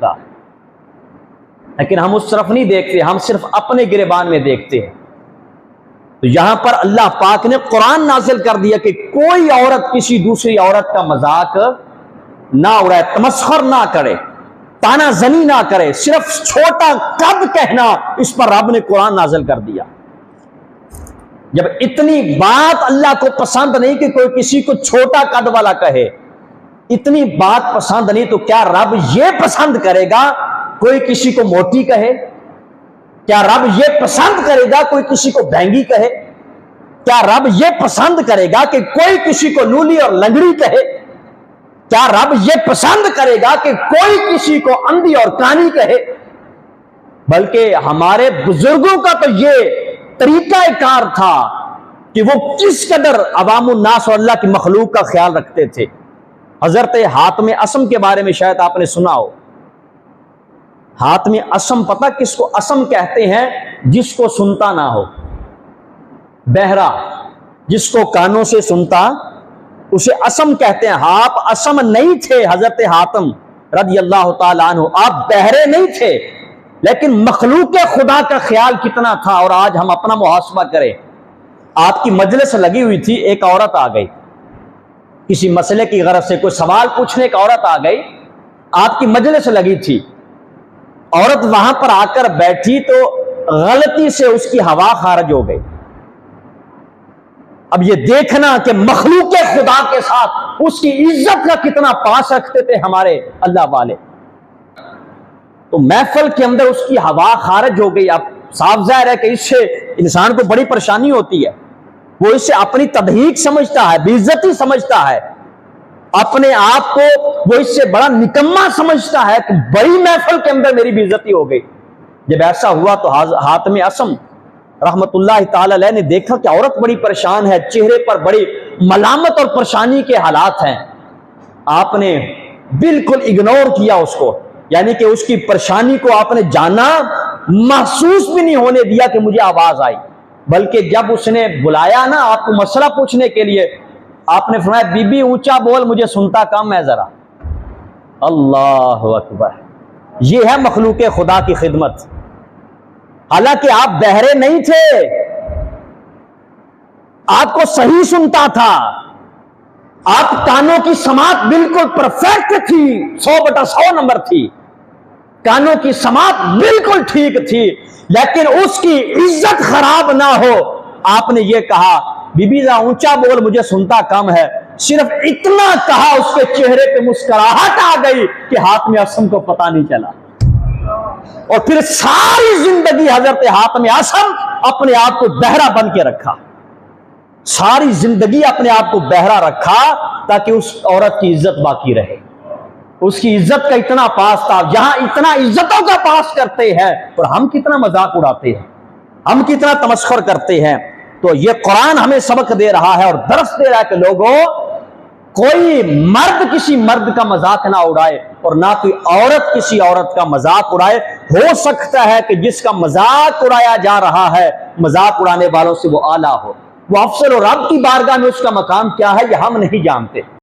करता, लेकिन हम उस तरफ नहीं देखते, हम सिर्फ अपने गिरेबान में देखते हैं। तो यहां पर अल्लाह पाक ने कुरान नाजिल कर दिया कि कोई औरत किसी दूसरी औरत का मजाक ना उड़ाए, तमस्खुर ना करे, तानाजनी ना करे, सिर्फ छोटा कद कहना, इस पर रब ने कुरान नाजिल कर दिया। जब इतनी बात अल्लाह को पसंद नहीं कि कोई किसी को छोटा कद वाला कहे, इतनी बात पसंद नहीं, तो क्या रब ये पसंद करेगा कोई किसी को मोटी कहे? क्या रब ये पसंद करेगा कोई किसी को बैंगी कहे? क्या रब ये पसंद करेगा कि कोई किसी को लूली और लंगड़ी कहे? क्या रब ये पसंद करेगा कि कोई किसी को अंधी और कानी कहे? बल्कि हमारे बुजुर्गों का तो ये तरीका कार था कि वो किस कदर अवामुन्नास और अल्लाह की मखलूक का ख्याल रखते थे। हजरत हातिम असम के बारे में शायद आपने सुना हो। हातिम असम, पता किसको असम कहते हैं? जिसको सुनता ना हो, बहरा, जिसको कानों से सुनता उसे असम कहते हैं। आप असम नहीं थे हजरत हातिम रज़ी अल्लाह ताला अन्हु, आप बहरे नहीं थे, लेकिन मखलूक खुदा का ख्याल कितना था। और आज हम अपना मुहासबा करें। आपकी मजलिस लगी हुई थी, एक औरत आ गई, किसी मसले की गरज से कोई सवाल पूछने एक औरत आ गई, आपकी मजलिस लगी थी, औरत वहां पर आकर बैठी तो गलती से उसकी हवा खारिज हो गई। अब ये देखना कि मखलूक खुदा के साथ उसकी इज्जत का कितना पास रखते थे हमारे अल्लाह वाले। तो महफिल के अंदर उसकी हवा खारिज हो गई। अब साफ जाहिर है कि इससे इंसान को बड़ी परेशानी होती है। वो इससे अपनी तदहीक समझता है, बेइज्जती समझता है, अपने आप को वो इससे बड़ा निकम्मा समझता है कि बड़ी महफिल के अंदर मेरी बेइज्जती हो गई। जब ऐसा हुआ तो हातिम असम रहमतुल्लाह ताला अलैह ने देखा कि औरत बड़ी परेशान है, चेहरे पर बड़ी मलामत और परेशानी के हालात हैं। आपने बिल्कुल इग्नोर किया उसको, यानी कि उसकी परेशानी को आपने जाना, महसूस भी नहीं होने दिया कि मुझे आवाज आई। बल्कि जब उसने बुलाया ना आपको मसला पूछने के लिए, आपने फरमाया बीबी ऊंचा बोल, मुझे सुनता कम है जरा। अल्लाह अकबर, ये है मखलूक खुदा की खिदमत। हालांकि आप बहरे नहीं थे, आपको सही सुनता था, आप कानों की समात बिल्कुल परफेक्ट थी, 100/100 नंबर थी, कानों की समात बिल्कुल ठीक थी, लेकिन उसकी इज्जत खराब ना हो, आपने ये कहा बीबी जा ऊंचा बोल, मुझे सुनता कम है। सिर्फ इतना कहा, उसके चेहरे पे मुस्कुराहट आ गई कि हातिम असम को पता नहीं चला। और फिर सारी जिंदगी हजरत हातिम असम अपने आप को बहरा बन के रखा, सारी जिंदगी अपने आप को बहरा रखा ताकि उस औरत की इज्जत बाकी रहे। उसकी इज्जत का इतना पास था। जहां इतना इज्जतों का पास करते हैं और हम कितना मजाक उड़ाते हैं, हम कितना तमस्खुर करते हैं। तो ये कुरान हमें सबक दे रहा है और दर्स दे रहा है कि लोगों, कोई मर्द किसी मर्द का मजाक ना उड़ाए और ना कोई औरत किसी औरत का मजाक उड़ाए। हो सकता है कि जिसका मजाक उड़ाया जा रहा है, मजाक उड़ाने वालों से वो आला हो, वो अफसर और रब की बारगाह में उसका मकाम क्या है ये हम नहीं जानते।